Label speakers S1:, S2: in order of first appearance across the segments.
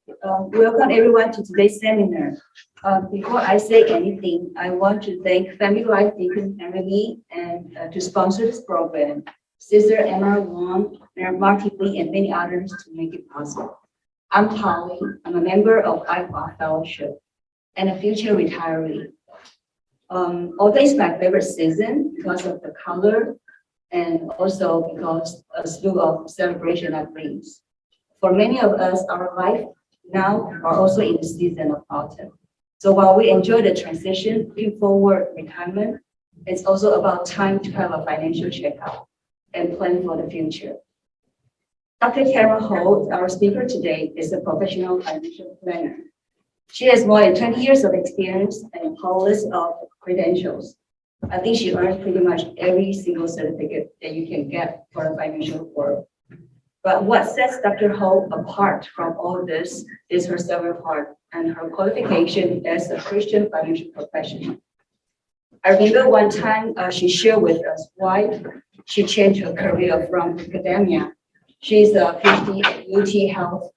S1: Welcome everyone to today's seminar. Before I say anything, I want to thank Family Life Deacon Emily and to sponsor this program, Sister Emma Wong, Mayor Marty Lee, and many others to make it possible. I'm Polly. I'm a member of IFA Fellowship and a future retiree. Although it's my favorite season because of the color and also because a slew of celebration that brings. For many of us, our life now are also in the season of autumn. So while we enjoy the transition, looking forward retirement, it's also about time to have a financial checkup and plan for the future. Dr. Karen Holt, our speaker today, is a professional financial planner. She has more than 20 years of experience and a whole list of credentials. I think she earned pretty much every single certificate that you can get for the financial world. But what sets Dr. Ho apart from all this is her servant heart and her qualification as a Christian financial professional. I remember one time she shared with us why she changed her career from academia. She's a PhD at UT Health,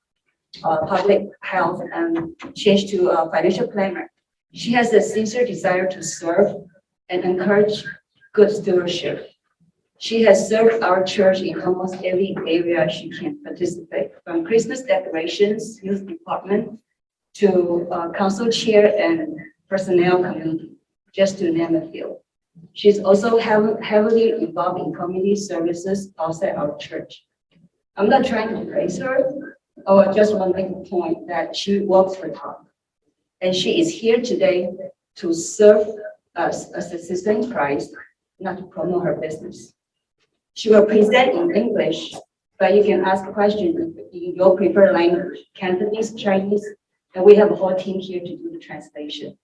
S1: public health, and changed to a financial planner. She has a sincere desire to serve and encourage good stewardship. She has served our church in almost every area she can participate, from Christmas decorations, youth department, to council chair and personnel committee, just to name a few. She's also heavily involved in community services outside our church. I'm not trying to praise her, or just want to make a point that she works her talk. And she is here today to serve us as a sister in Christ, not to promote her business. She will present in English, but you can ask questions in your preferred language, Cantonese, Chinese, and we have a whole team here to do the translation.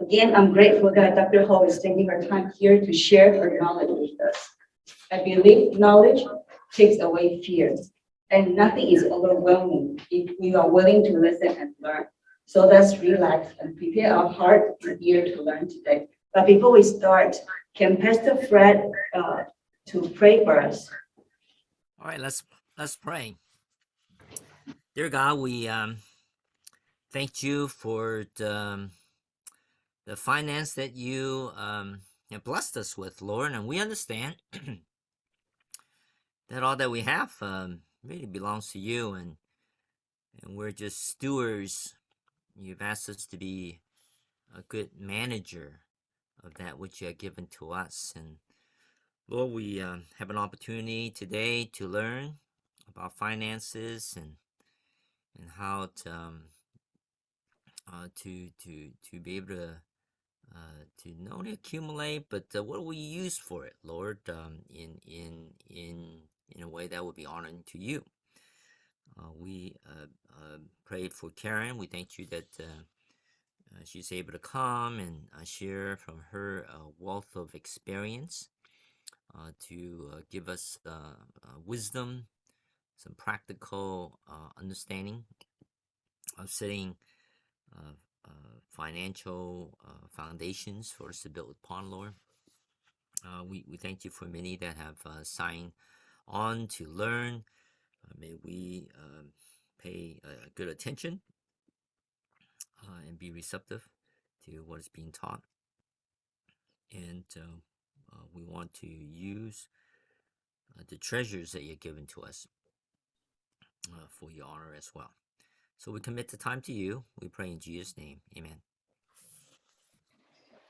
S1: Again, I'm grateful that Dr. Ho is taking her time here to share her knowledge with us. I believe knowledge takes away fear, and nothing is overwhelming if we are willing to listen and learn. So let's relax and prepare our heart and ear to learn today. But before we start, can Pastor Fred to pray for us?
S2: All right, let's pray. Dear God, we thank you for the finance that you have blessed us with, Lord, and we understand that all that we have really belongs to you, and we're just stewards. You've asked us to be a good manager of that which you have given to us, and Lord, we have an opportunity today to learn about finances and how to be able to not only accumulate, but what do we use for it, Lord, in a way that would be honoring to you. We prayed for Karen. We thank you that she's able to come and share from her wealth of experience to give us wisdom, some practical understanding of setting financial foundations for us to build upon, Lord. We thank you for many that have signed on to learn. May we pay good attention and be receptive to what is being taught. And we want to use the treasures that you're given to us for your honor as well. So we commit the time to you. We pray in Jesus' name. Amen.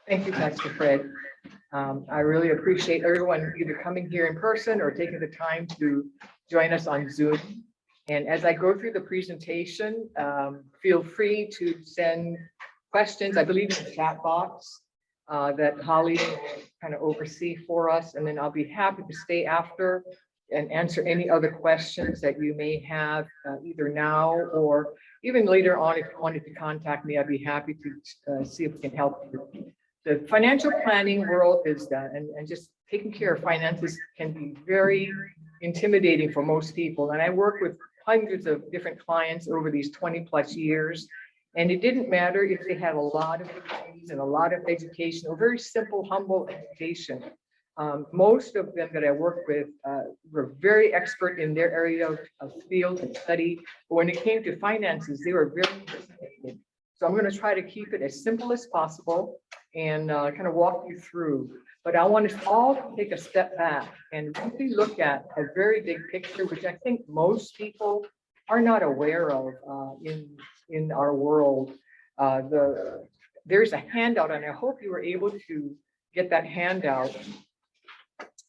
S3: Thank you, Pastor Fred. I really appreciate everyone either coming here in person or taking the time to join us on Zoom. And as I go through the presentation, feel free to send questions, I believe in the chat box that Holly will kind of oversee for us. And then I'll be happy to stay after and answer any other questions that you may have either now or even later on. If you wanted to contact me, I'd be happy to see if we can help you. The financial planning world is that, and just taking care of finances can be very intimidating for most people. And I work with hundreds of different clients over these 20 plus years. And it didn't matter if they had a lot of degrees and a lot of education or very simple, humble education. Most of them that I work with were very expert in their area of field and study. But when it came to finances, they were very disconnected. So I'm going to try to keep it as simple as possible and kind of walk you through. But I want us all to take a step back and really look at a very big picture, which I think most people are not aware of in our world. There's a handout, and I hope you were able to get that handout.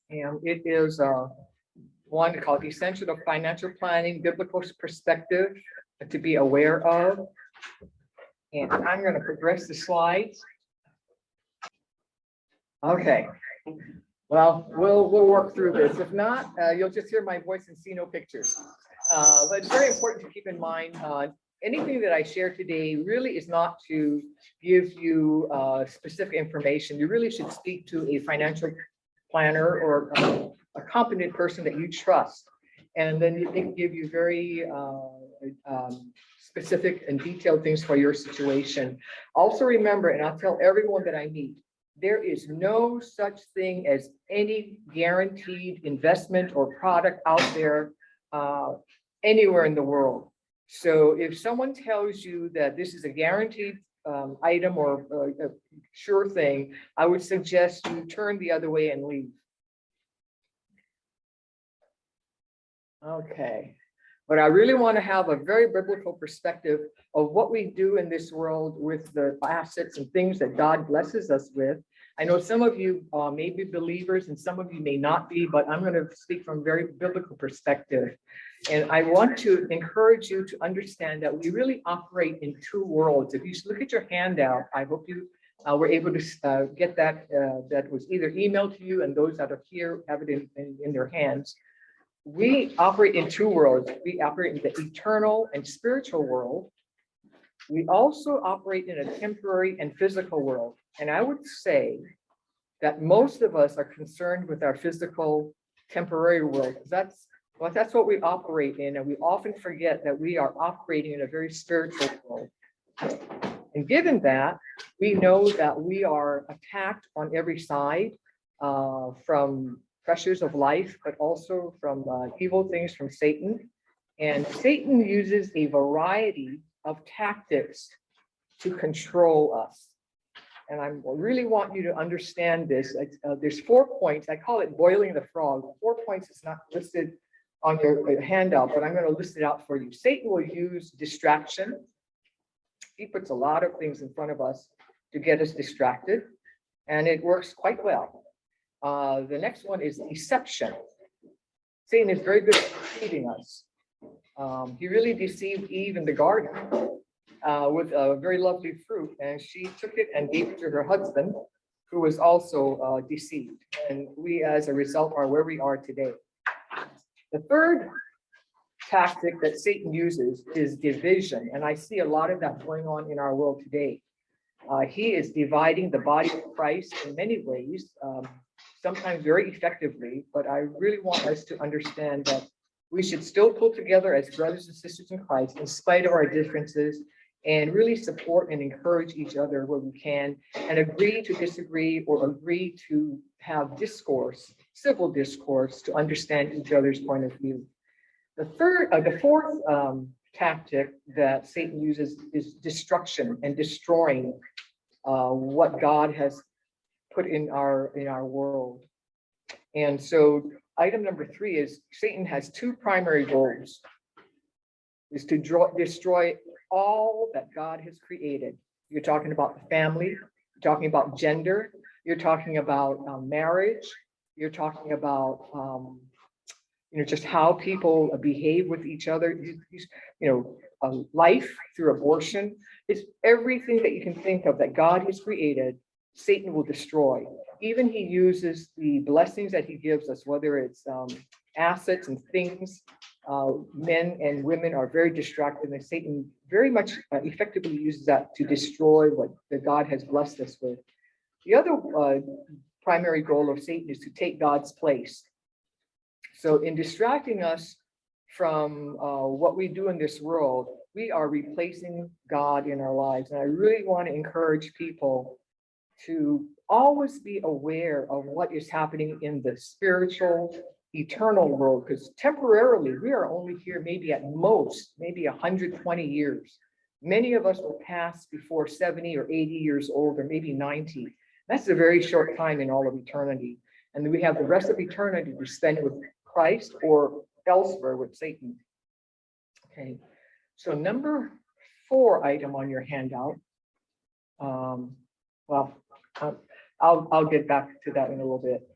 S3: And it is one called Essential of Financial Planning, Biblical Perspective to be aware of. And I'm going to progress the slides. Okay. Well, we'll work through this. If not, you'll just hear my voice and see no pictures. But it's very important to keep in mind, anything that I share today really is not to give you specific information. You really should speak to a financial planner or a competent person that you trust. And then they can give you very specific and detailed things for your situation. Also remember, and I'll tell everyone that I meet, there is no such thing as any guaranteed investment or product out there anywhere in the world. So if someone tells you that this is a guaranteed item or a sure thing, I would suggest you turn the other way and leave. Okay, but I really want to have a very biblical perspective of what we do in this world with the assets and things that God blesses us with. I know some of you may be believers and some of you may not be, but I'm going to speak from a very biblical perspective. And I want to encourage you to understand that we really operate in two worlds. If you look at your handout, I hope you were able to get that. That was either emailed to you, and those that are here have it in their hands. We operate in two worlds. We operate in the eternal and spiritual world. We also operate in a temporary and physical world. And I would say that most of us are concerned with our physical temporary world. That's what we operate in. And we often forget that we are operating in a very spiritual world. And given that, we know that we are attacked on every side from pressures of life, but also from evil things from Satan. And Satan uses a variety of tactics to control us. And I really want you to understand this. There's 4 points. I call it boiling the frog. 4 points is not listed on your handout, but I'm going to list it out for you. Satan will use distraction. He puts a lot of things in front of us to get us distracted, and it works quite well. The next one is deception. Satan is very good at deceiving us. He really deceived Eve in the garden with a very lovely fruit, and she took it and gave it to her husband, who was also deceived. And we, as a result, are where we are today. The third tactic that Satan uses is division, and I see a lot of that going on in our world today. He is dividing the body of Christ in many ways, sometimes very effectively, but I really want us to understand that we should still pull together as brothers and sisters in Christ in spite of our differences, and really support and encourage each other where we can, and agree to disagree or agree to have discourse, civil discourse, to understand each other's point of view. The fourth tactic that Satan uses is destruction and destroying what God has put in our world. And so item number 3 is Satan has 2 primary goals: is to destroy all that God has created. You're talking about the family, you're talking about gender, you're talking about marriage, you're talking about just how people behave with each other, life through abortion. It's everything that you can think of that God has created, Satan will destroy. Even he uses the blessings that he gives us, whether it's assets and things. Men and women are very distracted, and Satan very much effectively uses that to destroy what that God has blessed us with. The other primary goal of Satan is to take God's place. So in distracting us from what we do in this world, we are replacing God in our lives. And I really want to encourage people to always be aware of what is happening in the spiritual, eternal world, because temporarily we are only here maybe at most, maybe 120 years. Many of us will pass before 70 or 80 years old, or maybe 90. That's a very short time in all of eternity. And then we have the rest of eternity to spend with Christ or elsewhere with Satan. Okay, so number 4 item on your handout. Well, I'll get back to that in a little bit.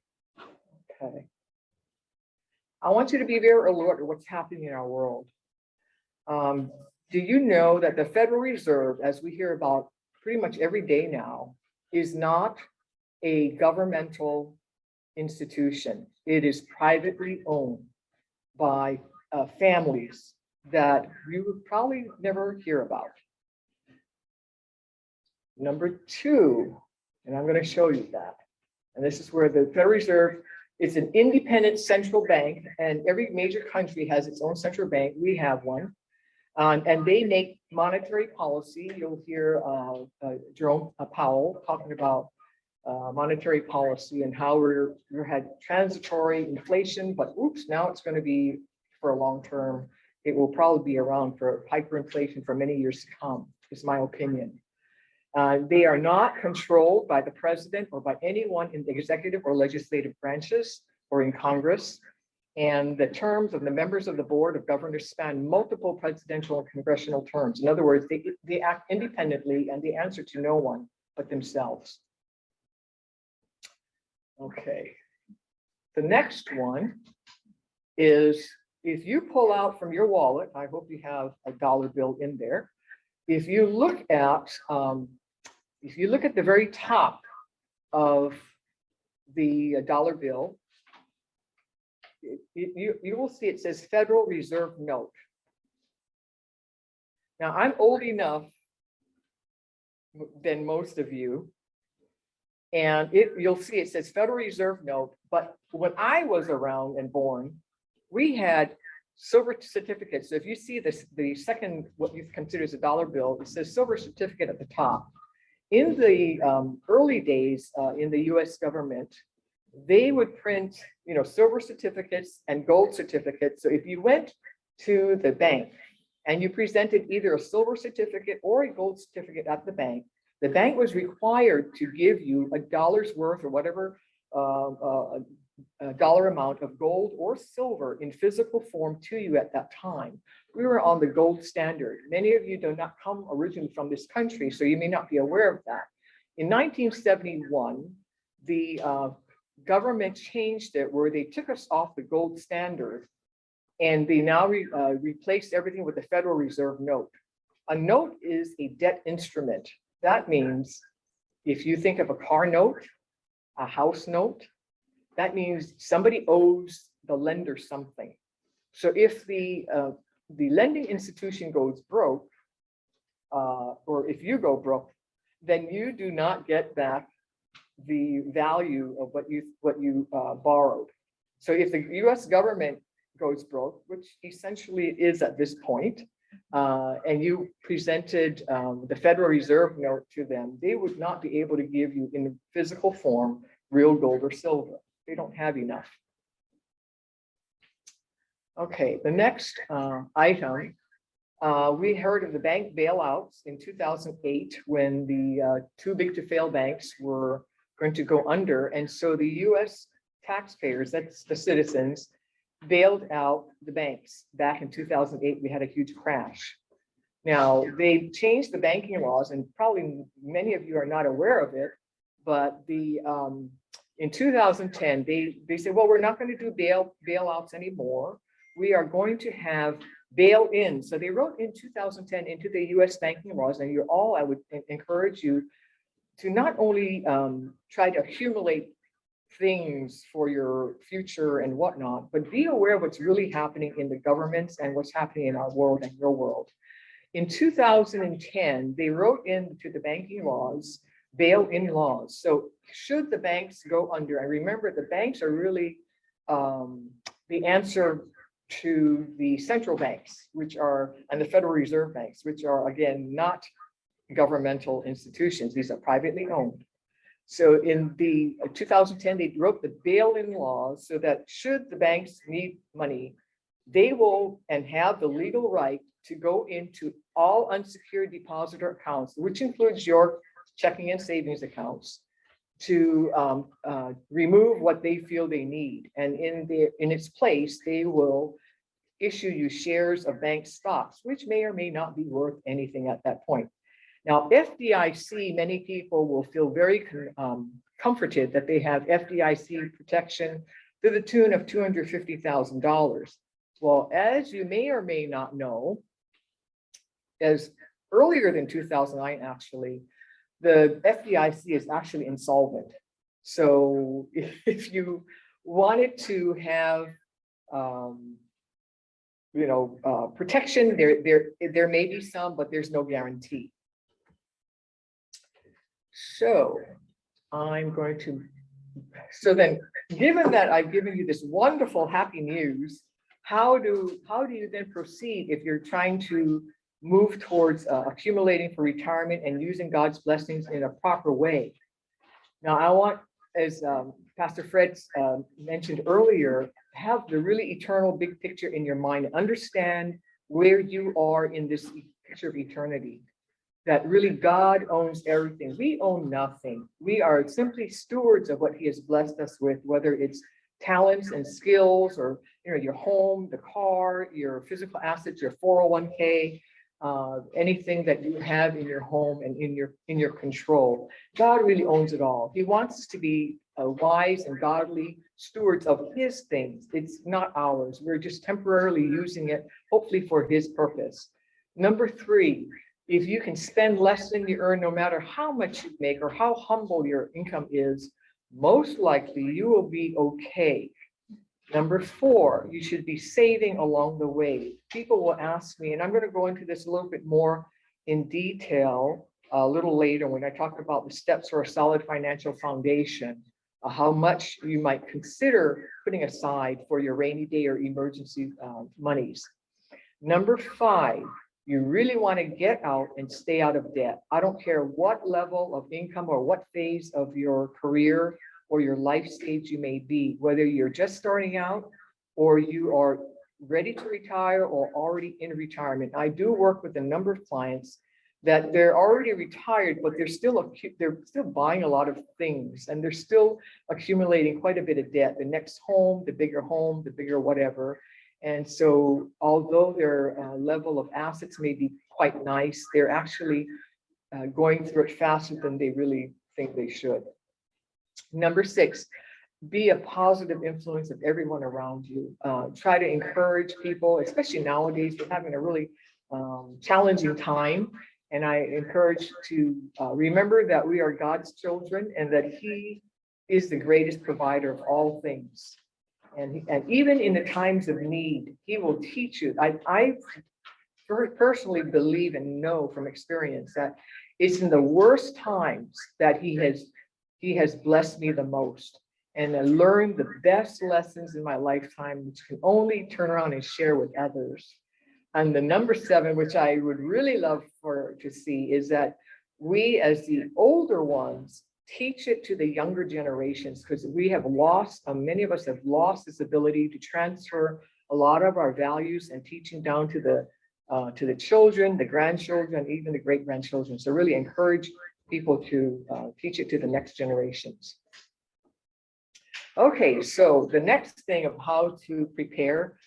S3: Okay. I want you to be very alert to what's happening in our world. Do you know that the Federal Reserve, as we hear about pretty much every day now, is not a governmental institution? It is privately owned by families that you would probably never hear about. Number 2, and I'm going to show you that. And this is where the Federal Reserve is an independent central bank, and every major country has its own central bank. We have one. And they make monetary policy. You'll hear Jerome Powell talking about monetary policy and how we had transitory inflation, but oops, now it's going to be for a long term. It will probably be around for hyperinflation for many years to come, is my opinion. They are not controlled by the president or by anyone in the executive or legislative branches or in Congress. And the terms of the members of the board of governors span multiple presidential and congressional terms. In other words, they act independently and they answer to no one but themselves. Okay. The next one is, if you pull out from your wallet, I hope you have a dollar bill in there. If you look at the very top of the dollar bill, you will see it says Federal Reserve Note. Now, I'm old enough than most of you, and you'll see it says Federal Reserve Note, but when I was around and born, we had silver certificates. So if you see this, the second, what you consider as a dollar bill, it says silver certificate at the top. In the early days in the US government, they would print, silver certificates and gold certificates. So if you went to the bank and you presented either a silver certificate or a gold certificate at the bank was required to give you $1 worth or whatever dollar amount of gold or silver in physical form to you at that time. We were on the gold standard. Many of you do not come originally from this country, so you may not be aware of that. In 1971, the government changed it where they took us off the gold standard and they now replaced everything with the Federal Reserve Note. A note is a debt instrument. That means if you think of a car note, a house note, that means somebody owes the lender something. So if the lending institution goes broke, or if you go broke, then you do not get back the value of what you borrowed. So if the US government goes broke, which essentially it is at this point, and you presented the Federal Reserve Note to them, they would not be able to give you in physical form real gold or silver. They don't have enough. Okay, the next item, we heard of the bank bailouts in 2008 when the too big to fail banks were going to go under. And so the US taxpayers, that's the citizens, bailed out the banks. Back in 2008, we had a huge crash. Now, they changed the banking laws, and probably many of you are not aware of it, but in 2010, they said, well, we're not going to do bailouts anymore. We are going to have bail-in. So they wrote in 2010 into the US banking laws, and I would encourage you to not only try to accumulate things for your future and whatnot, but be aware of what's really happening in the governments and what's happening in our world and your world. In 2010, they wrote into the banking laws, bail-in laws. So should the banks go under, and remember the banks are really the answer to the central banks, and the Federal Reserve banks, which are again, not governmental institutions. These are privately owned. So in the 2010, they wrote the bail-in laws so that should the banks need money, they will and have the legal right to go into all unsecured depositor accounts, which includes your checking and savings accounts, to remove what they feel they need. And in its place, they will issue you shares of bank stocks, which may or may not be worth anything at that point. Now, FDIC, many people will feel very comforted that they have FDIC protection to the tune of $250,000. Well, as you may or may not know, as earlier than 2009, actually, the FDIC is actually insolvent. So if you wanted to have, protection, there may be some, but there's no guarantee. So so then, given that I've given you this wonderful happy news, how do you then proceed if you're trying to move towards accumulating for retirement and using God's blessings in a proper way? Now, I want, as Pastor Fred mentioned earlier, have the really eternal big picture in your mind. Understand where you are in this picture of eternity. That really God owns everything. We own nothing. We are simply stewards of what He has blessed us with, whether it's talents and skills, or your home, the car, your physical assets, your 401k, anything that you have in your home and in your control. God really owns it all. He wants us to be wise and godly stewards of His things. It's not ours. We're just temporarily using it, hopefully for His purpose. Number 3, if you can spend less than you earn, no matter how much you make or how humble your income is, most likely you will be okay. Number 4, you should be saving along the way. People will ask me, and I'm going to go into this a little bit more in detail a little later when I talk about the steps for a solid financial foundation, how much you might consider putting aside for your rainy day or emergency monies. Number 5, you really want to get out and stay out of debt. I don't care what level of income or what phase of your career or your life stage you may be, whether you're just starting out or you are ready to retire or already in retirement. I do work with a number of clients that they're already retired, but they're still buying a lot of things, and they're still accumulating quite a bit of debt. The next home, the bigger whatever. And so although their level of assets may be quite nice, they're actually going through it faster than they really think they should. Number 6, be a positive influence of everyone around you. Try to encourage people, especially nowadays, we're having a really challenging time. And I encourage to remember that we are God's children and that He is the greatest provider of all things. And even in the times of need, He will teach you. I personally believe and know from experience that it's in the worst times that He has blessed me the most. And I learned the best lessons in my lifetime, which can only turn around and share with others. And the number 7, which I would really love to see, is that we as the older ones teach it to the younger generations, because we have lost, many of us have lost this ability to transfer a lot of our values and teaching down to the children, the grandchildren, even the great-grandchildren. So really encourage people to teach it to the next generations. Okay, so the next thing of how to prepare.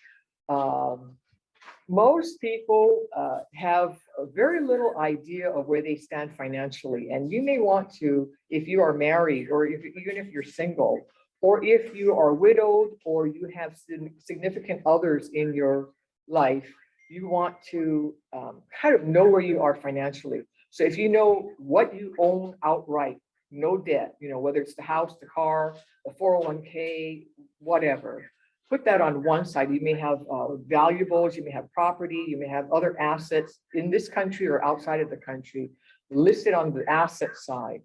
S3: Most people have a very little idea of where they stand financially. And you may want to, if you are married, or even if you're single, or if you are widowed, or you have significant others in your life, you want to kind of know where you are financially. So if you know what you own outright, no debt, whether it's the house, the car, the 401k, whatever, put that on one side. You may have valuables, you may have property, you may have other assets in this country or outside of the country listed on the asset side.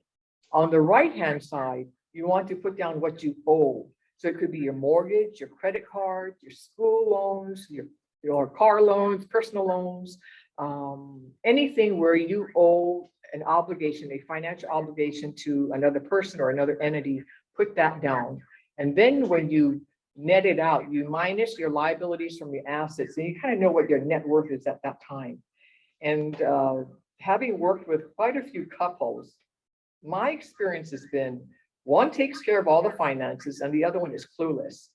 S3: On the right-hand side, you want to put down what you owe. So it could be your mortgage, your credit card, your school loans, your car loans, personal loans, anything where you owe an obligation, a financial obligation to another person or another entity, put that down. And then when you net it out, you minus your liabilities from your assets, and you kind of know what your net worth is at that time. And having worked with quite a few couples, my experience has been one takes care of all the finances and the other one is clueless.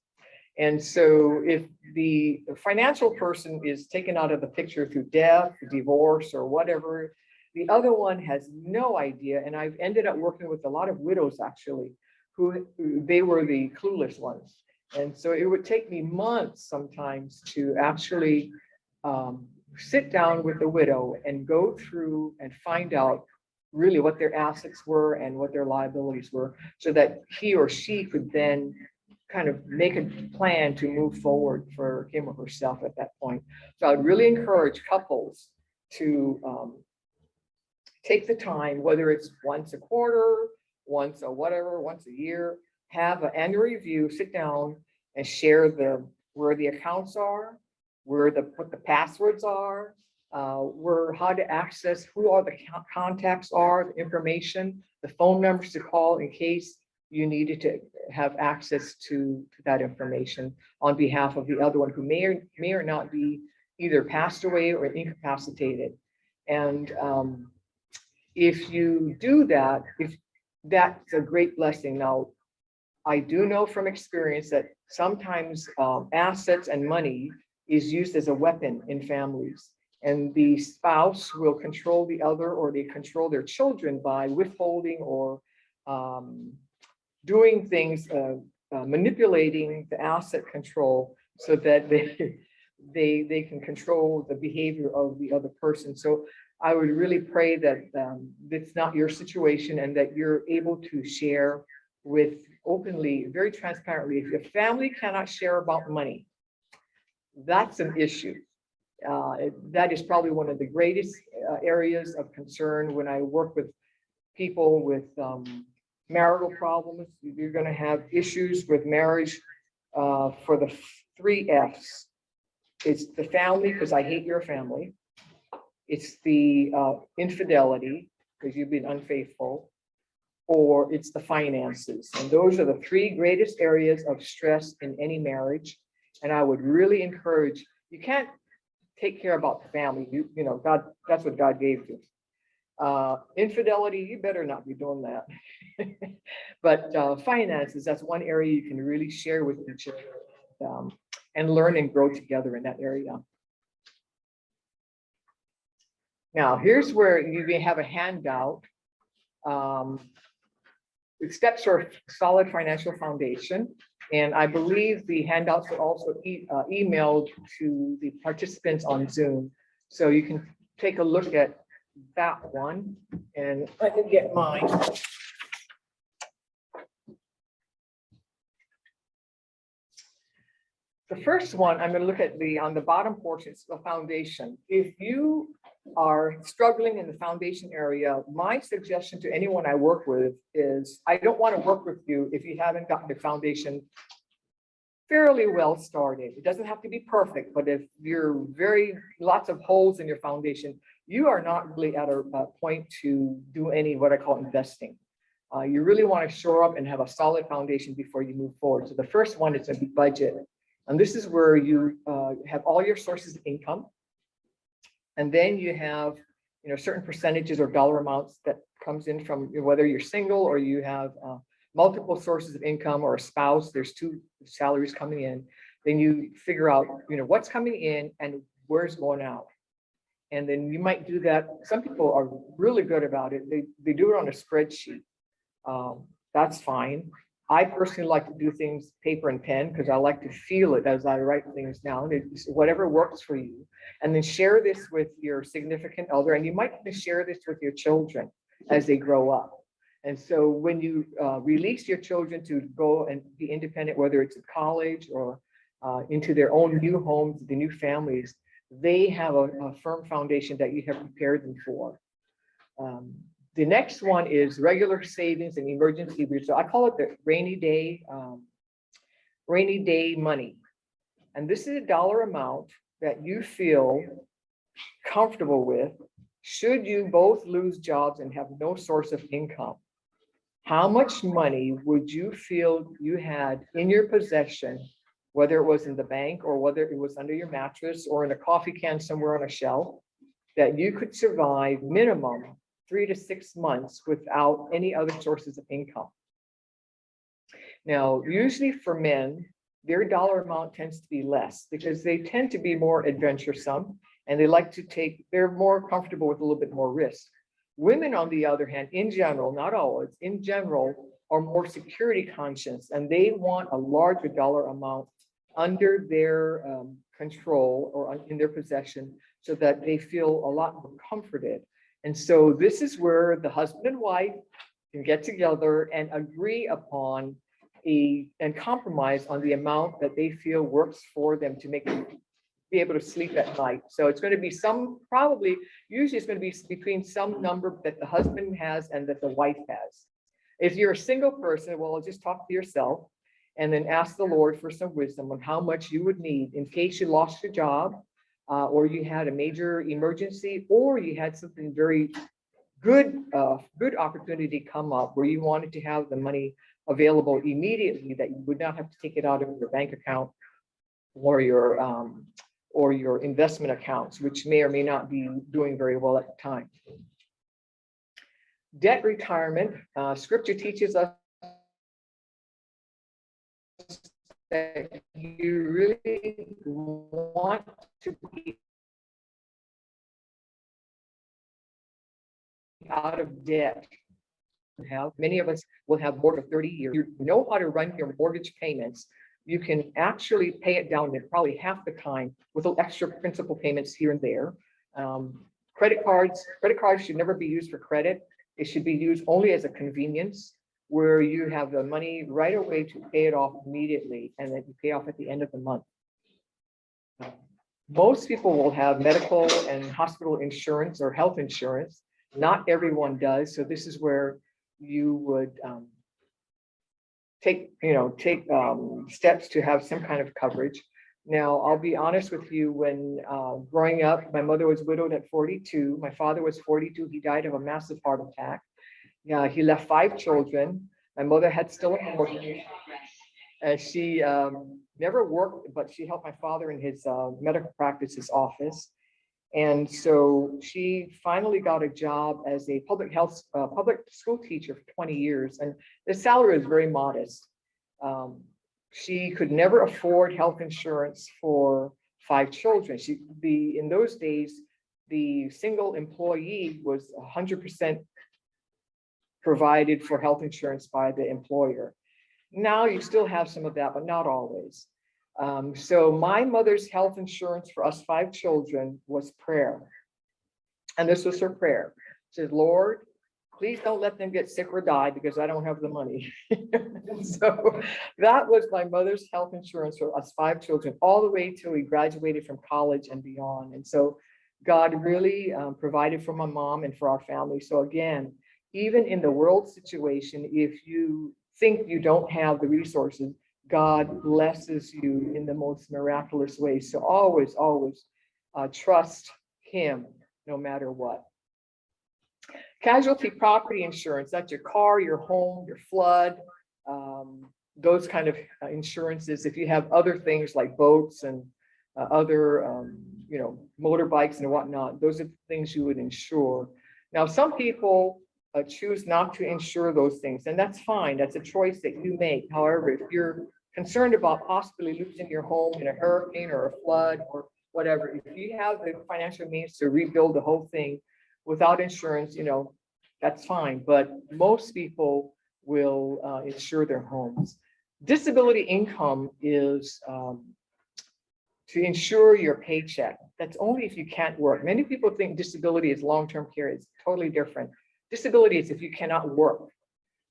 S3: And so if the financial person is taken out of the picture through death, divorce, or whatever, the other one has no idea. And I've ended up working with a lot of widows actually, who they were the clueless ones. And so it would take me months sometimes to actually sit down with the widow and go through and find out really what their assets were and what their liabilities were, so that he or she could then kind of make a plan to move forward for him or herself at that point. So I'd really encourage couples to take the time, whether it's once a quarter, once a whatever, once a year, have an annual review, sit down and share where the accounts are, what the passwords are, how to access, who all the contacts are, the information, the phone numbers to call in case you needed to have access to that information on behalf of the other one who may or not be either passed away or incapacitated. And if you do that, that's a great blessing. Now, I do know from experience that sometimes assets and money is used as a weapon in families, and the spouse will control the other, or they control their children by withholding or doing things, manipulating the asset control so that they can control the behavior of the other person. So I would really pray that it's not your situation and that you're able to share with openly, very transparently. If your family cannot share about money, that's an issue. That is probably one of the greatest areas of concern when I work with people with marital problems. You're going to have issues with marriage for the 3 F's. It's the family, because I hate your family. It's the infidelity, because you've been unfaithful, or it's the finances. And those are the 3 greatest areas of stress in any marriage. And I would really encourage, you can't take care about the family. You know, God, that's what God gave you. Infidelity, you better not be doing that. But finances, that's one area you can really share with each other and learn and grow together in that area. Now, here's where you may have a handout. The steps are a solid financial foundation. And I believe the handouts are also emailed to the participants on Zoom. So you can take a look at that one, and I can get mine. The first one, I'm going to look at on the bottom portion, it's the foundation. If you are struggling in the foundation area, my suggestion to anyone I work with is, I don't want to work with you if you haven't gotten the foundation fairly well started. It doesn't have to be perfect, but if you're lots of holes in your foundation, you are not really at a point to do any what I call investing. You really want to shore up and have a solid foundation before you move forward. So the first one is a budget. And this is where you have all your sources of income. And then you have, certain percentages or dollar amounts that comes in from whether you're single or you have multiple sources of income, or a spouse, there's 2 salaries coming in. Then you figure out, what's coming in and where's going out. And then you might do that. Some people are really good about it. They do it on a spreadsheet. That's fine. I personally like to do things paper and pen because I like to feel it as I write things down. It's whatever works for you. And then share this with your significant other. And you might even share this with your children as they grow up. And so when you release your children to go and be independent, whether it's in college or into their own new homes, the new families, they have a firm foundation that you have prepared them for. The next one is regular savings and emergency. So I call it the rainy day money. And this is a dollar amount that you feel comfortable with Should you both lose jobs and have no source of income, how much money would you feel you had in your possession, whether it was in the bank or whether it was under your mattress or in a coffee can somewhere on a shelf, that you could survive minimum 3 to 6 months without any other sources of income? Now, usually for men, their dollar amount tends to be less because they tend to be more adventuresome and they like to they're more comfortable with a little bit more risk. Women, on the other hand, in general, not always, in general, are more security conscious and they want a larger dollar amount under their control or in their possession so that they feel a lot more comforted. And so this is where the husband and wife can get together and agree upon and compromise on the amount that they feel works for them to make them be able to sleep at night. So it's going to be usually it's going to be between some number that the husband has and that the wife has. If you're a single person, well, just talk to yourself and then ask the Lord for some wisdom on how much you would need in case you lost your job, or you had a major emergency, or you had something very good opportunity come up where you wanted to have the money available immediately, that you would not have to take it out of your bank account or your investment accounts, which may or may not be doing very well at the time. Debt retirement, scripture teaches us that you really want to be out of debt. Many of us will have more than 30 years. You know how to run your mortgage payments. You can actually pay it down in probably half the time with extra principal payments here and there. Credit cards should never be used for credit. It should be used only as a convenience where you have the money right away to pay it off immediately and then you pay off at the end of the month. Most people will have medical and hospital insurance or health insurance. Not everyone does. So this is where you would take steps to have some kind of coverage. Now, I'll be honest with you, when growing up, my mother was widowed at 42. My father was 42. He died of a massive heart attack. He left 5 children. My mother had still a mortgage. She never worked, but she helped my father in his medical practice's office. And so she finally got a job as a public school teacher for 20 years. And the salary was very modest. She could never afford health insurance for 5 children. In those days, the single employee was 100% provided for health insurance by the employer. Now you still have some of that, but not always. So my mother's health insurance for us 5 children was prayer. And this was her prayer. She said, Lord, please don't let them get sick or die because I don't have the money. So that was my mother's health insurance for us 5 children, all the way till we graduated from college and beyond. And so God really provided for my mom and for our family. So again, even in the world situation, if you think you don't have the resources, God blesses you in the most miraculous way. So always, always trust Him no matter what. Casualty property insurance, that's your car, your home, your flood, those kind of insurances. If you have other things like boats and other, motorbikes and whatnot, those are things you would insure. Now, some people choose not to insure those things, and that's fine. That's a choice that you make. However, if you're concerned about possibly losing your home in a hurricane or a flood or whatever, if you have the financial means to rebuild the whole thing without insurance, that's fine. But most people will insure their homes. Disability income is to insure your paycheck. That's only if you can't work. Many people think disability is long-term care. It's totally different. Disability is if you cannot work.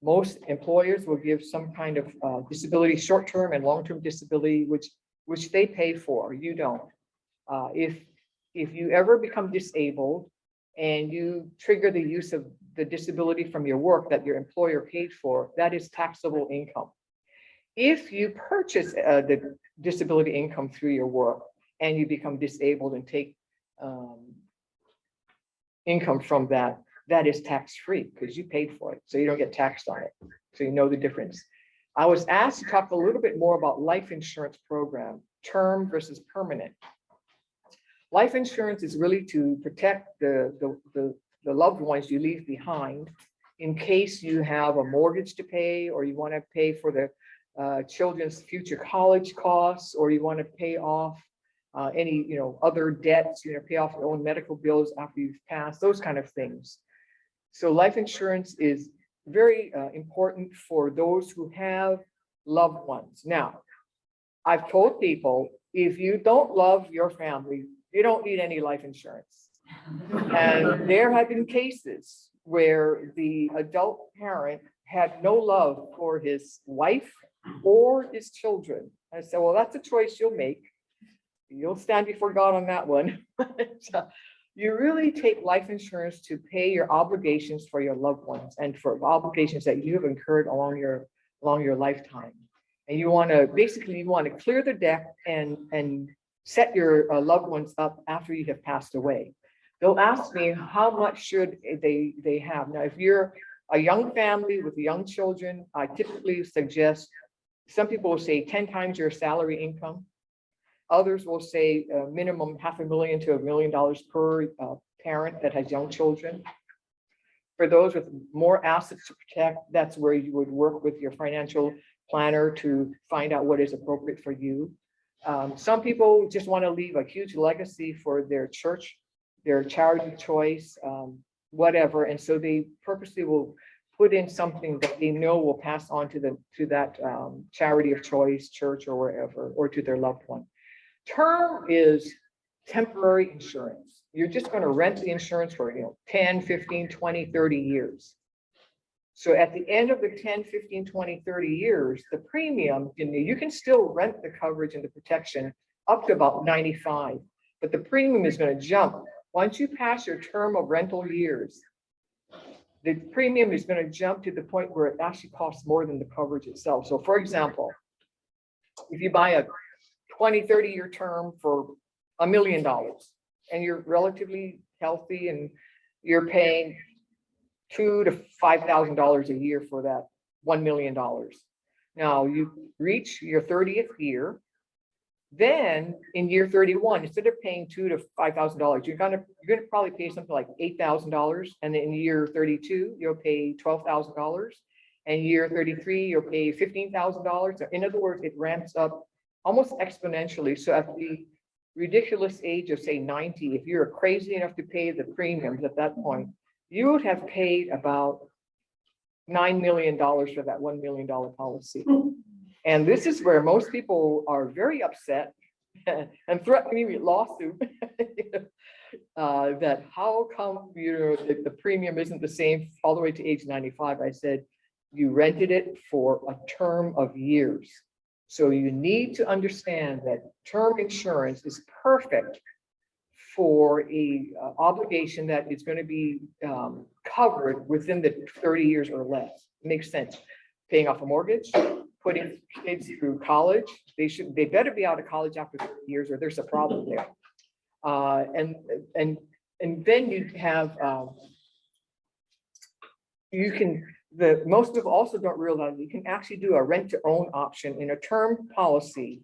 S3: Most employers will give some kind of disability, short-term and long-term disability, which they pay for. You don't. If you ever become disabled and you trigger the use of the disability from your work that your employer paid for, that is taxable income. If you purchase the disability income through your work and you become disabled and take income from that, that is tax-free because you paid for it. So you don't get taxed on it. So you know the difference. I was asked to talk a little bit more about life insurance program, term versus permanent. Life insurance is really to protect the loved ones you leave behind in case you have a mortgage to pay, or you want to pay for the children's future college costs, or you want to pay off any, other debts, pay off your own medical bills after you've passed, those kind of things. So life insurance is very important for those who have loved ones. Now, I've told people, if you don't love your family, you don't need any life insurance. And there have been cases where the adult parent had no love for his wife or his children. I said, well, that's a choice you'll make. You'll stand before God on that one. So you really take life insurance to pay your obligations for your loved ones and for obligations that you have incurred along your lifetime. And you want to clear the deck and set your loved ones up after you have passed away. They'll ask me, how much should they have? Now, if you're a young family with young children, I typically suggest, some people will say 10 times your salary income. Others will say minimum $500,000 to $1 million per parent that has young children. For those with more assets to protect, that's where you would work with your financial planner to find out what is appropriate for you. Some people just want to leave a huge legacy for their church, their charity choice, whatever. And so they purposely will put in something that they know will pass on to that charity of choice, church, or wherever, or to their loved one. Term is temporary insurance. You're just going to rent the insurance for 10, 15, 20, 30 years. So at the end of the 10, 15, 20, 30 years, the premium, you can still rent the coverage and the protection up to about 95, but the premium is going to jump. Once you pass your term of rental years, the premium is going to jump to the point where it actually costs more than the coverage itself. So for example, if you buy a 20, 30-year term for $1 million and you're relatively healthy and you're paying $2,000 to $5,000 a year for that $1 million. Now you reach your 30th year, then in year 31, instead of paying $2,000 to $5,000, you're gonna probably pay something like $8,000, and then in year 32 you'll pay $12,000, and year 33 you'll pay $15,000. In other words, it ramps up almost exponentially. So at the ridiculous age of say 90, if you're crazy enough to pay the premiums at that point, you would have paid about $9 million for that $1 million policy. And this is where most people are very upset and threatening me with lawsuit that how come the premium isn't the same all the way to age 95. I said, you rented it for a term of years. So you need to understand that term insurance is perfect for a obligation that is going to be covered within the 30 years or less. It makes sense. Paying off a mortgage, putting kids through college. They better be out of college after 30 years or there's a problem there. And then you have most people also don't realize you can actually do a rent to own option in a term policy.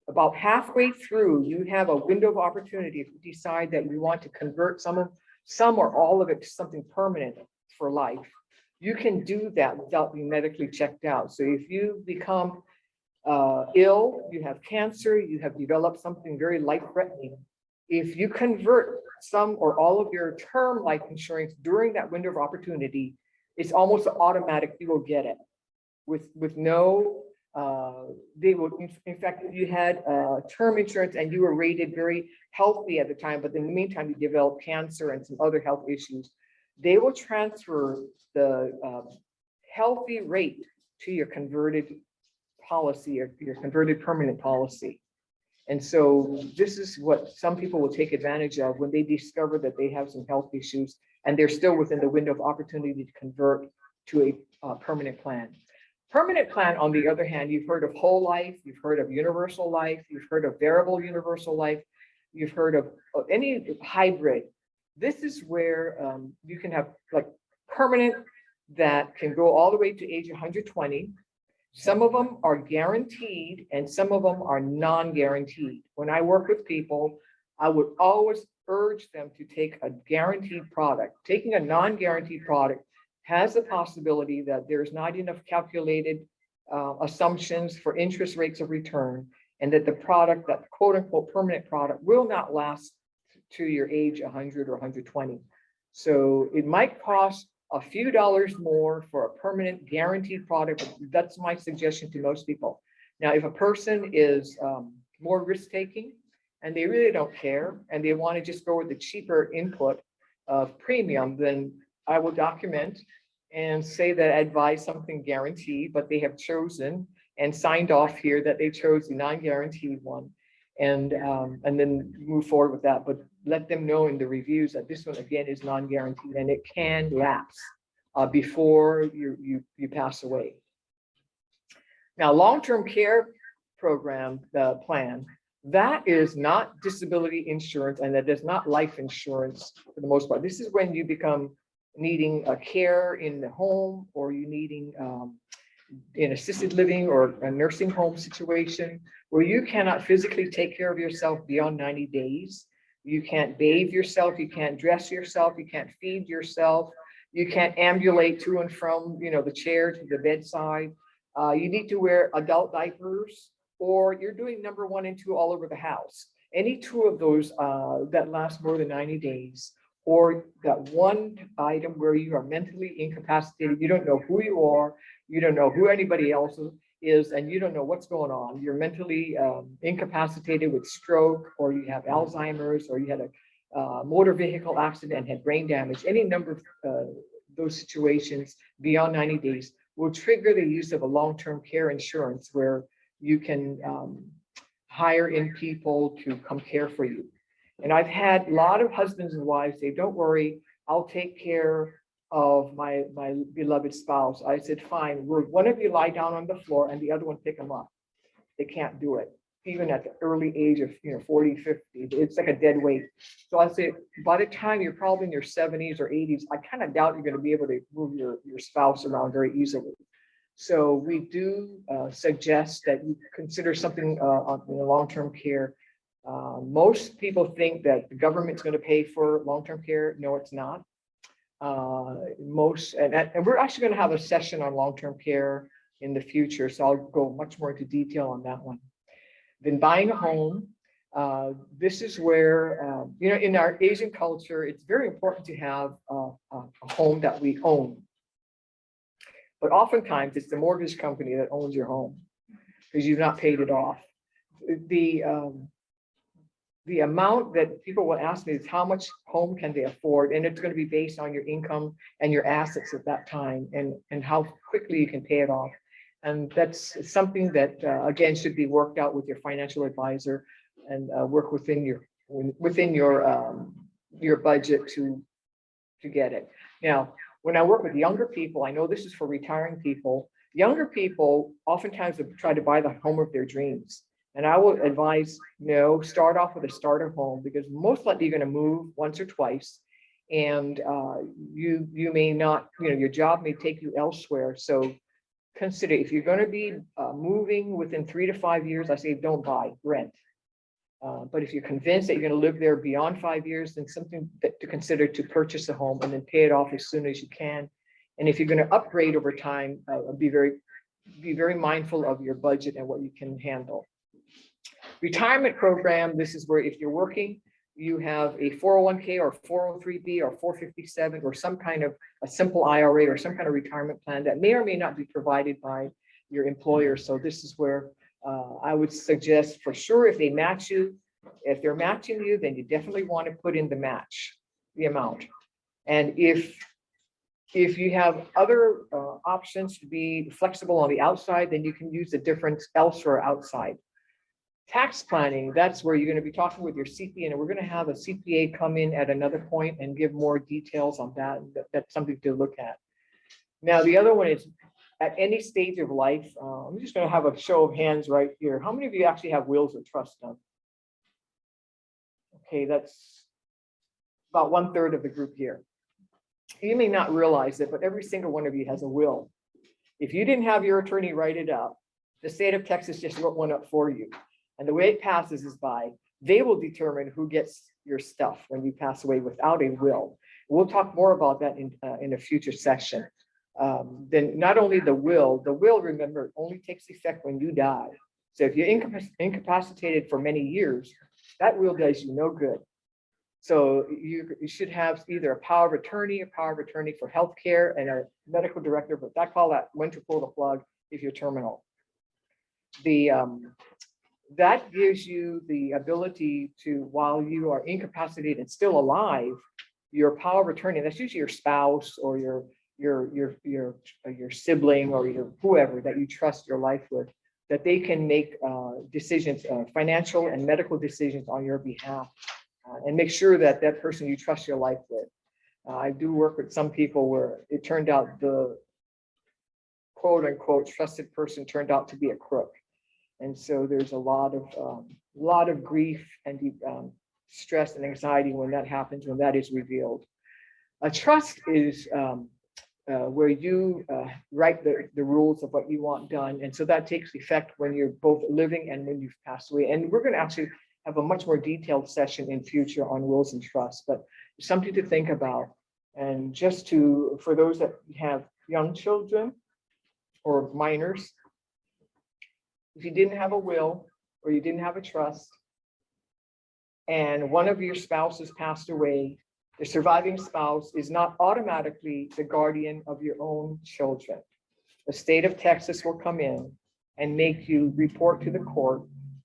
S3: About halfway through, you have a window of opportunity if you decide that you want to convert some or all of it to something permanent for life. You can do that without being medically checked out. So if you become ill, you have cancer, you have developed something very life-threatening, if you convert some or all of your term life insurance during that window of opportunity, it's almost automatic. You will get it with no. They will, in fact, if you had term insurance and you were rated very healthy at the time, but in the meantime you developed cancer and some other health issues, they will transfer the healthy rate to your converted policy or your converted permanent policy. And so this is what some people will take advantage of when they discover that they have some health issues and they're still within the window of opportunity to convert to a permanent plan. Permanent plan, on the other hand, you've heard of whole life, you've heard of universal life, you've heard of variable universal life, you've heard of any hybrid. This is where you can have like permanent that can go all the way to age 120. Some of them are guaranteed and some of them are non-guaranteed. When I work with people, I would always urge them to take a guaranteed product. Taking a non-guaranteed product has the possibility that there's not enough calculated assumptions for interest rates of return, and that the product, that quote unquote permanent product, will not last to your age 100 or 120. So it might cost a few dollars more for a permanent guaranteed product, but that's my suggestion to most people. Now, if a person is more risk-taking and they really don't care and they want to just go with the cheaper input of premium, then I will document and say that I advise something guaranteed, but they have chosen and signed off here that they chose the non-guaranteed one, and then move forward with that. But let them know in the reviews that this one again is non-guaranteed and it can lapse before you pass away. Now, long-term care program plan, that is not disability insurance and that is not life insurance for the most part. This is when you become needing a care in the home, or you needing in assisted living or a nursing home situation where you cannot physically take care of yourself beyond 90 days. You can't bathe yourself, you can't dress yourself, you can't feed yourself, you can't ambulate to and from, the chair to the bedside. You need to wear adult diapers, or you're doing number 1 and 2 all over the house. Any two of those that last more than 90 days, or that one item where you are mentally incapacitated, you don't know who you are, you don't know who anybody else is, and you don't know what's going on. You're mentally incapacitated with stroke, or you have Alzheimer's, or you had a motor vehicle accident and had brain damage. Any number of those situations beyond 90 days will trigger the use of a long-term care insurance where you can hire in people to come care for you. And I've had a lot of husbands and wives say, don't worry, I'll take care of my beloved spouse. I said, fine, will one of you lie down on the floor and the other one pick them up? They can't do it, even at the early age of 40, 50. It's like a dead weight. So I say, by the time you're probably in your 70s or 80s, I kind of doubt you're going to be able to move your spouse around very easily. So we do suggest that you consider something in long-term care. Most people think that the government's going to pay for long-term care. No, it's not. And we're actually going to have a session on long-term care in the future, so I'll go much more into detail on that one. Then buying a home. This is where, in our Asian culture, it's very important to have a home that we own. But oftentimes it's the mortgage company that owns your home because you've not paid it off. The amount that people will ask me is how much home can they afford? And it's going to be based on your income and your assets at that time, and how quickly you can pay it off. And that's something that, again, should be worked out with your financial advisor and work within your budget to get it. Now, when I work with younger people, I know this is for retiring people. Younger people oftentimes try to buy the home of their dreams. And I will advise, no, start off with a starter home, because most likely you're going to move once or twice. And you may not, your job may take you elsewhere. So consider, if you're going to be moving within 3 to 5 years, I say don't buy, rent. But if you're convinced that you're going to live there beyond 5 years, then something to consider to purchase a home and then pay it off as soon as you can. And if you're going to upgrade over time, be very mindful of your budget and what you can handle. Retirement program, this is where if you're working, you have a 401k or 403b or 457 or some kind of a simple IRA or some kind of retirement plan that may or may not be provided by your employer. So this is where I would suggest, for sure, if they match you, if they're matching you, then you definitely want to put in the amount. And if you have other options to be flexible on the outside, then you can use the difference elsewhere outside. Tax planning, that's where you're going to be talking with your CPA, and we're going to have a CPA come in at another point and give more details on that. That's something to look at. Now, the other one is at any stage of life. I'm just going to have a show of hands right here. How many of you actually have wills or trusts done? Okay, that's about 1/3 of the group here. You may not realize it, but every single one of you has a will. If you didn't have your attorney write it up, the state of Texas just wrote one up for you. And the way it passes is by, they will determine who gets your stuff when you pass away without a will. We'll talk more about that in a future session. Then not only the will, remember, only takes effect when you die. So if you're incapacitated for many years, that will does you no good. So you should have either a power of attorney for healthcare, and a medical director, but I call that when to pull the plug if you're terminal. That gives you the ability to, while you are incapacitated and still alive, your power of attorney, that's usually your spouse or your sibling or your whoever that you trust your life with, that they can make decisions, financial and medical decisions on your behalf, and make sure that that person you trust your life with. I do work with some people where it turned out the quote unquote trusted person turned out to be a crook. And so there's a lot of grief and stress and anxiety when that happens, when that is revealed. A trust is where you write the rules of what you want done. And so that takes effect when you're both living and when you've passed away. And we're going to actually have a much more detailed session in future on wills and trusts, but something to think about. And just for those that have young children or minors, if you didn't have a will or you didn't have a trust, and one of your spouses passed away, the surviving spouse is not automatically the guardian of your own children. The state of Texas will come in and make you report to the court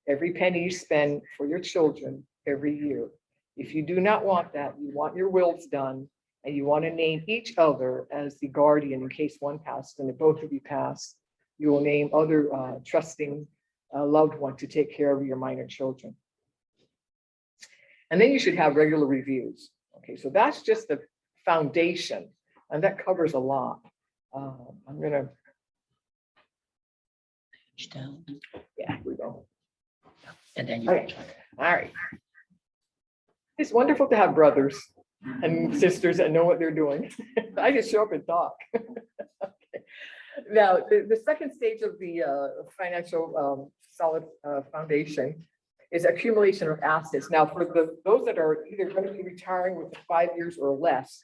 S3: every penny you spend for your children every year. If you do not want that, you want your wills done, and you want to name each other as the guardian in case one passed, and if both of you pass, you will name other trusting loved one to take care of your minor children. And then you should have regular reviews. Okay, so that's just the foundation, and that covers a lot. I'm gonna, yeah, here we go.
S4: And then you.
S3: Okay. All right. It's wonderful to have brothers and sisters that know what they're doing. I just show up and talk. Okay. Now, the second stage of the financial solid foundation is accumulation of assets. Now, for those that are either going to be retiring within 5 years or less,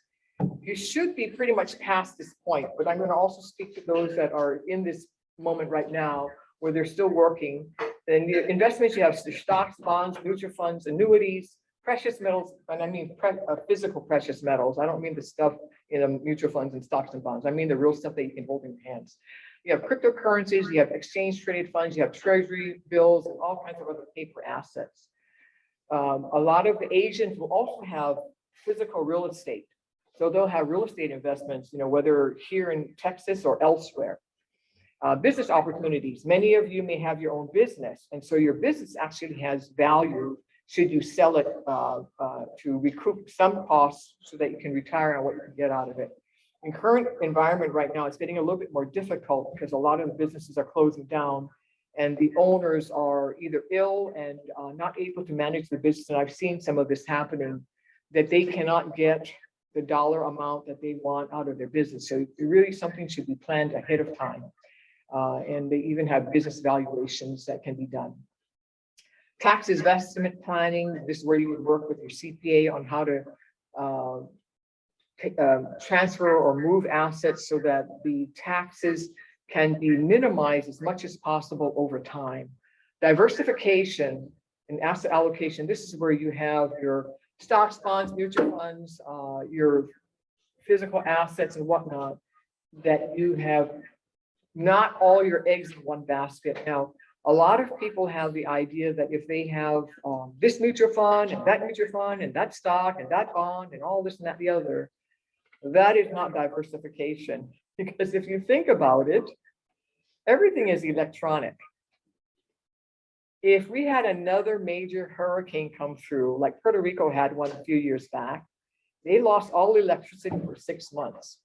S3: you should be pretty much past this point. But I'm going to also speak to those that are in this moment right now where they're still working. And the investments, you have stocks, bonds, mutual funds, annuities, precious metals, and I mean physical precious metals. I don't mean the stuff in the mutual funds and stocks and bonds. I mean the real stuff that you can hold in your hands. You have cryptocurrencies, you have exchange traded funds, you have treasury bills, and all kinds of other paper assets. A lot of Asians will also have physical real estate. So they'll have real estate investments, whether here in Texas or elsewhere. Business opportunities. Many of you may have your own business, and so your business actually has value should you sell it to recoup some costs so that you can retire on what you can get out of it. In current environment right now, it's getting a little bit more difficult because a lot of the businesses are closing down and the owners are either ill and not able to manage the business. And I've seen some of this happening, that they cannot get the dollar amount that they want out of their business. So really something should be planned ahead of time. And they even have business valuations that can be done. Tax investment planning, this is where you would work with your CPA on how to transfer or move assets so that the taxes can be minimized as much as possible over time. Diversification and asset allocation, this is where you have your stocks, bonds, mutual funds, your physical assets and whatnot, that you have not all your eggs in one basket. Now, a lot of people have the idea that if they have this mutual fund and that stock and that bond and all this and that the other, that is not diversification. Because if you think about it, everything is electronic. If we had another major hurricane come through, like Puerto Rico had one a few years back, they lost all electricity for 6 months.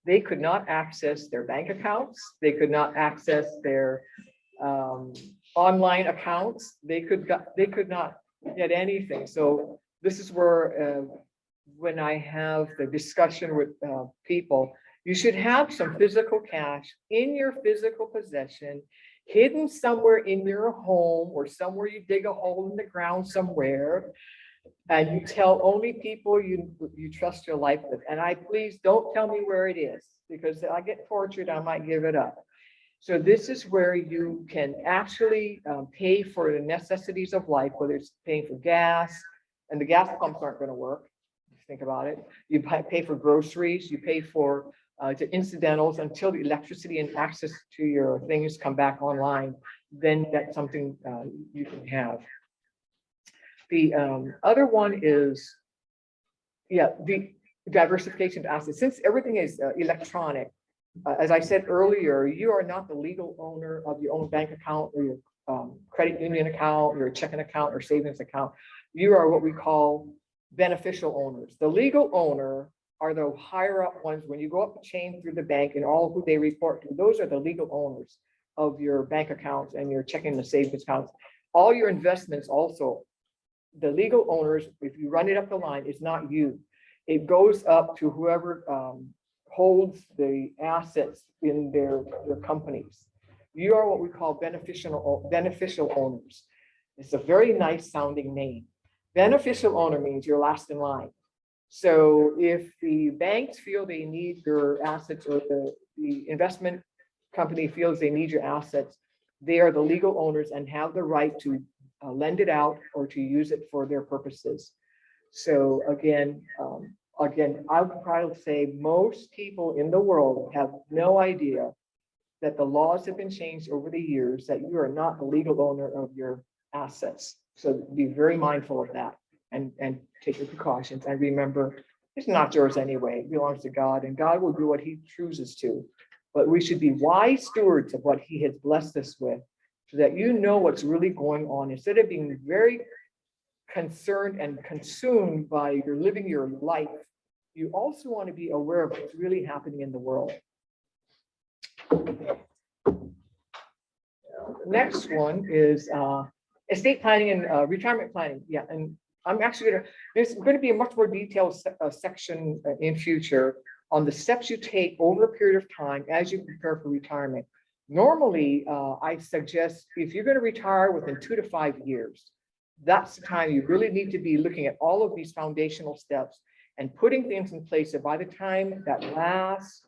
S3: They could not access their bank accounts. They could not access their online accounts. They could not get anything. So this is where, when I have the discussion with people, you should have some physical cash in your physical possession, hidden somewhere in your home or somewhere you dig a hole in the ground somewhere. And you tell only people you trust your life with. And please don't tell me where it is, because if I get tortured, I might give it up. So this is where you can actually pay for the necessities of life, whether it's paying for gas, and the gas pumps aren't going to work. Think about it. You pay for groceries, you pay for the incidentals until the electricity and access to your things come back online. Then that's something you can have. The other one is, the diversification of assets. Since everything is electronic, as I said earlier, you are not the legal owner of your own bank account or your credit union account, your checking account or savings account. You are what we call beneficial owners. The legal owner are the higher up ones. When you go up the chain through the bank and all who they report to, those are the legal owners of your bank accounts and your checking and savings accounts. All your investments also, the legal owners, if you run it up the line, it's not you. It goes up to whoever holds the assets in their companies. You are what we call beneficial owners. It's a very nice sounding name. Beneficial owner means you're last in line. So if the banks feel they need your assets, or the investment company feels they need your assets, they are the legal owners and have the right to lend it out or to use it for their purposes. So again, I would probably say most people in the world have no idea that the laws have been changed over the years, that you are not the legal owner of your assets. So be very mindful of that and take your precautions. And remember, it's not yours anyway. It belongs to God, and God will do what he chooses to. But we should be wise stewards of what he has blessed us with, so that you know what's really going on, instead of being very concerned and consumed by your living your life. You also want to be aware of what's really happening in the world. The next one is estate planning and retirement planning. Yeah, and I'm actually there's going to be a much more detailed section in future on the steps you take over a period of time as you prepare for retirement. Normally, I suggest if you're going to retire within 2 to 5 years, that's the time you really need to be looking at all of these foundational steps and putting things in place. So by the time that last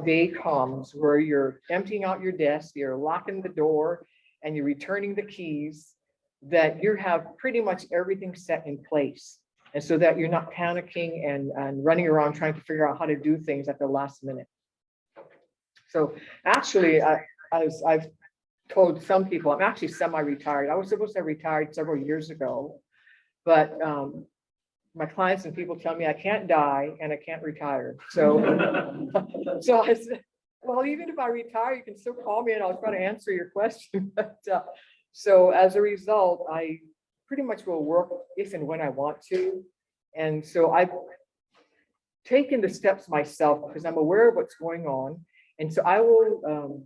S3: day comes where you're emptying out your desk, you're locking the door, and you're returning the keys, that you have pretty much everything set in place. And so that you're not panicking and running around trying to figure out how to do things at the last minute. So actually, I've told some people, I'm actually semi-retired. I was supposed to have retired several years ago, but my clients and people tell me I can't die and I can't retire. So, so I said, well, even if I retire, you can still call me and I'll try to answer your question. But, so as a result, I pretty much will work if and when I want to. And so I've taken the steps myself because I'm aware of what's going on. And so I will,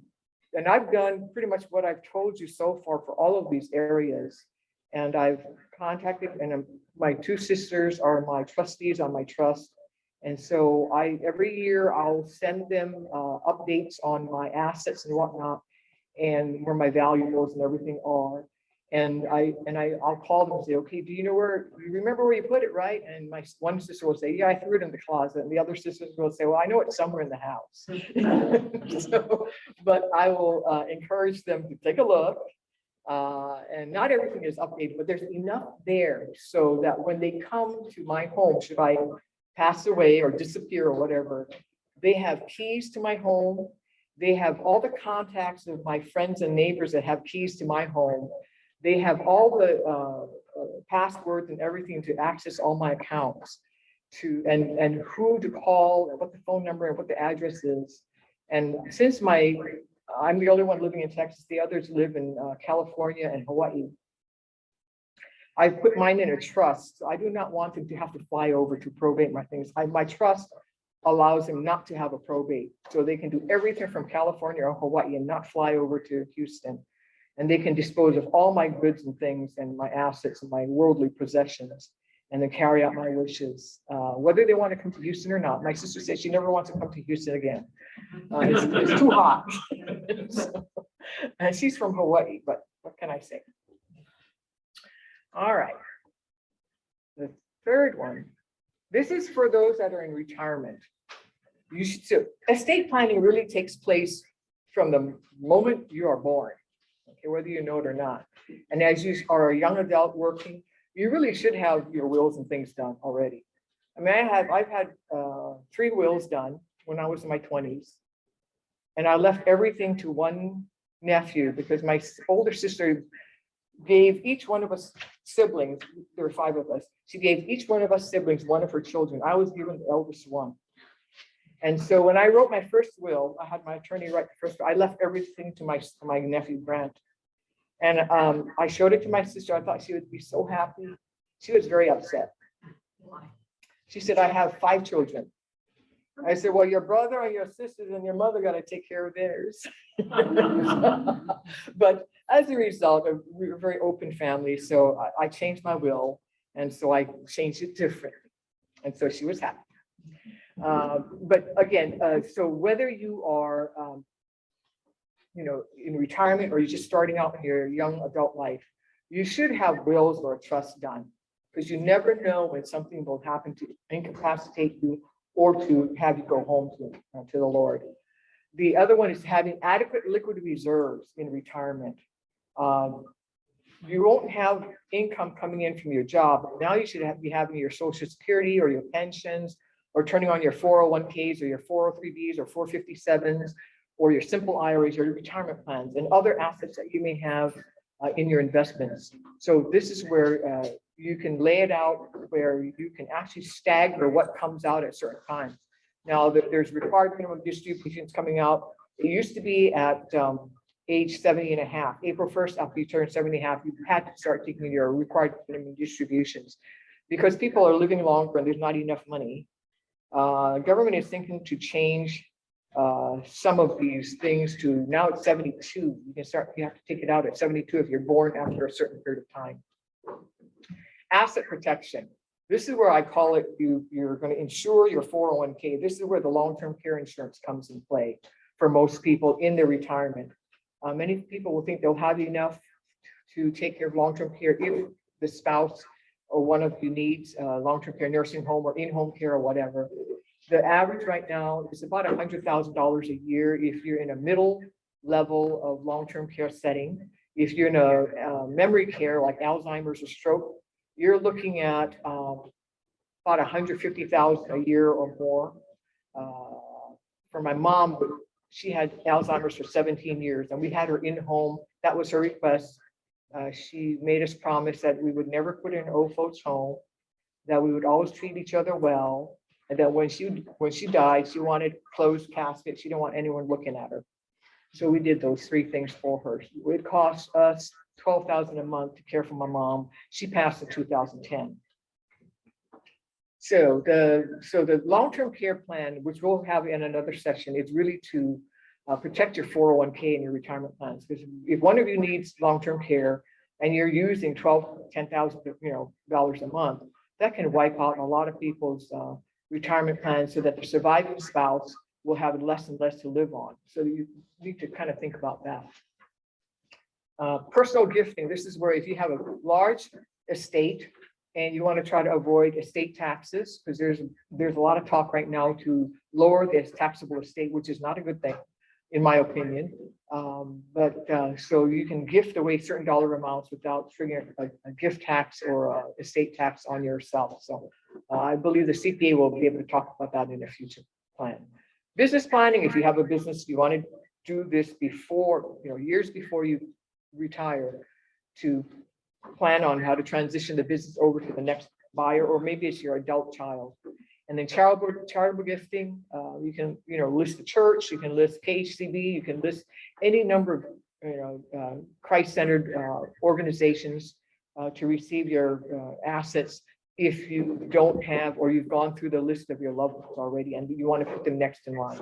S3: and I've done pretty much what I've told you so far for all of these areas. And I've contacted, and my 2 sisters are my trustees on my trust. And so every year I'll send them updates on my assets and whatnot, and where my valuables and everything are. And I'll call them and say, okay, do you remember where you put it, right? And my one sister will say, yeah, I threw it in the closet. And the other sisters will say, well, I know it's somewhere in the house. So, but I will encourage them to take a look. And not everything is updated, but there's enough there so that when they come to my home, should I pass away or disappear or whatever, they have keys to my home. They have all the contacts of my friends and neighbors that have keys to my home. They have all the passwords and everything to access all my accounts, and who to call and what the phone number and what the address is. And since I'm the only one living in Texas, the others live in California and Hawaii. I put mine in a trust. So I do not want them to have to fly over to probate my things. My trust allows them not to have a probate. So they can do everything from California or Hawaii and not fly over to Houston. And they can dispose of all my goods and things and my assets and my worldly possessions and then carry out my wishes, whether they want to come to Houston or not. My sister said she never wants to come to Houston again. It's too hot. So, and she's from Hawaii, but what can I say? All right. The third one, this is for those that are in retirement. So estate planning really takes place from the moment you are born, okay, whether you know it or not. And as you are a young adult working, you really should have your wills and things done already. I mean, I've had 3 wills done when I was in my 20s. And I left everything to one nephew because my older sister gave each one of us siblings, there were 5 of us, she gave each one of us siblings one of her children. I was given the eldest one. And so when I wrote my first will, I had my attorney write the first, I left everything to my nephew Grant. And I showed it to my sister. I thought she would be so happy. She was very upset. She said, I have 5 children. I said, well, your brother and your sisters and your mother got to take care of theirs. But as a result, we were a very open family. So I changed my will. And so I changed it differently. And so she was happy. But again, so whether you are, in retirement or you're just starting out in your young adult life, you should have wills or a trust done, because you never know when something will happen to incapacitate you or to have you go home to the Lord. The other one is having adequate liquid reserves in retirement. You won't have income coming in from your job. Now you should be having your Social Security or your pensions, or turning on your 401ks or your 403bs or 457s, or your simple IRAs or your retirement plans and other assets that you may have in your investments. So this is where you can lay it out, where you can actually stagger what comes out at certain times. Now, there's required minimum distributions coming out. It used to be at age 70 and a half. April 1st, after you turn 70 and a half, you had to start taking your required minimum distributions, because people are living longer and there's not enough money. Government is thinking to change some of these things to now it's 72. You have to take it out at 72 if you're born after a certain period of time. Asset protection. This is where I call it, you're going to insure your 401k. This is where the long-term care insurance comes in play for most people in their retirement. Many people will think they'll have enough to take care of long-term care if the spouse or one of you needs long-term care, nursing home, or in-home care or whatever. The average right now is about $100,000 a year if you're in a middle level of long-term care setting. If you're in a memory care like Alzheimer's or stroke, you're looking at about $150,000 a year or more. For my mom, she had Alzheimer's for 17 years, and we had her in home. That was her request. She made us promise that we would never put her in old folks' home, that we would always treat each other well, and that when she died, she wanted closed casket. She didn't want anyone looking at her. So we did those 3 things for her. It cost us $12,000 a month to care for my mom. She passed in 2010. So the long-term care plan, which we'll have in another session, is really to protect your 401k and your retirement plans. Because if one of you needs long-term care and you're using $10,000 a month, that can wipe out a lot of people's retirement plans, so that the surviving spouse will have less and less to live on. So you need to kind of think about that. Personal gifting. This is where if you have a large estate and you want to try to avoid estate taxes, because there's a lot of talk right now to lower this taxable estate, which is not a good thing, in my opinion. So you can gift away certain dollar amounts without triggering a gift tax or estate tax on yourself. So I believe the CPA will be able to talk about that in a future plan. Business planning. If you have a business, you want to do this before, years before you retire, to plan on how to transition the business over to the next buyer, or maybe it's your adult child. And then charitable gifting, you can, list the church, you can list KHCB, you can list any number of, Christ-centered organizations to receive your assets if you don't have, or you've gone through the list of your loved ones already and you want to put them next in line.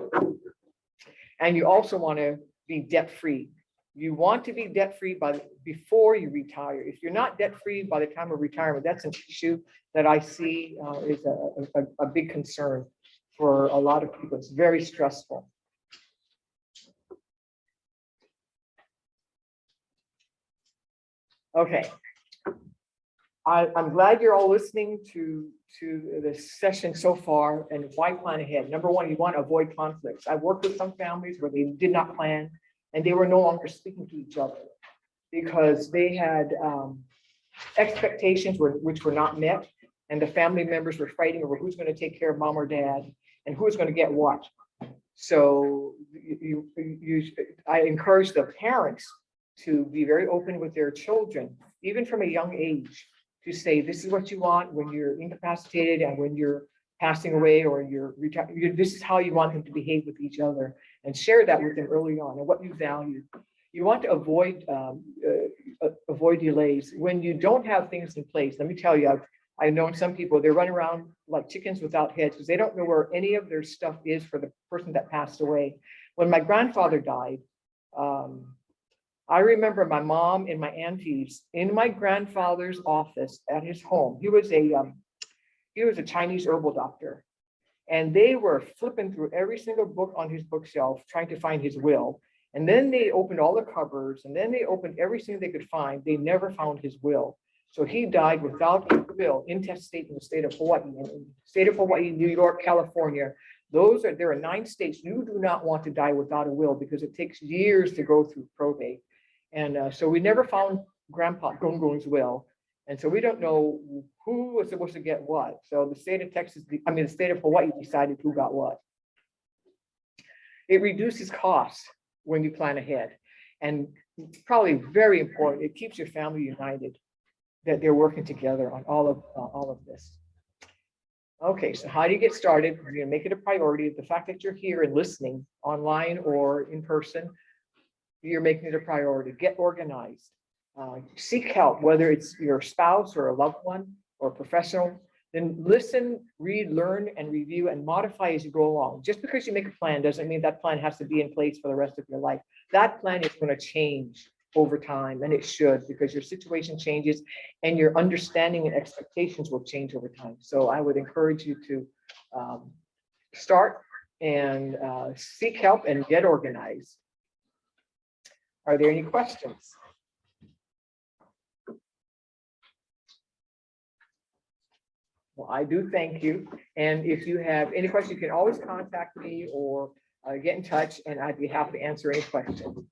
S3: And you also want to be debt-free. You want to be debt-free before you retire. If you're not debt-free by the time of retirement, that's an issue that I see is a big concern for a lot of people. It's very stressful. Okay. I'm glad you're all listening to this session so far, and why plan ahead. Number one, you want to avoid conflicts. I've worked with some families where they did not plan and they were no longer speaking to each other because they had expectations which were not met, and the family members were fighting over who's going to take care of mom or dad and who's going to get what. So I encourage the parents to be very open with their children, even from a young age, to say, this is what you want when you're incapacitated and when you're passing away or you're retired. This is how you want them to behave with each other, and share that with them early on and what you value. You want to avoid delays. When you don't have things in place, let me tell you, I've known some people, they're running around like chickens without heads because they don't know where any of their stuff is for the person that passed away. When my grandfather died, I remember my mom and my aunties in my grandfather's office at his home. He was a Chinese herbal doctor, and they were flipping through every single book on his bookshelf trying to find his will. And then they opened all the cupboards, and then they opened everything they could find. They never found his will. So he died without a will, intestate in the state of Hawaii, New York, California. There are 9 states. You do not want to die without a will because it takes years to go through probate. And so we never found Grandpa Gongong's will. And so we don't know who was supposed to get what. So the state of Hawaii decided who got what. It reduces costs when you plan ahead. And probably very important, it keeps your family united, that they're working together on all of this. Okay, so how do you get started? You're gonna make it a priority. The fact that you're here and listening online or in person, you're making it a priority. Get organized. Seek help, whether it's your spouse or a loved one or a professional. Then listen, read, learn, and review and modify as you go along. Just because you make a plan doesn't mean that plan has to be in place for the rest of your life. That plan is going to change over time, and it should, because your situation changes and your understanding and expectations will change over time. So I would encourage you to start and seek help and get organized. Are there any questions? Well, I do thank you. And if you have any questions, you can always contact me or get in touch, and I'd be happy to answer any questions.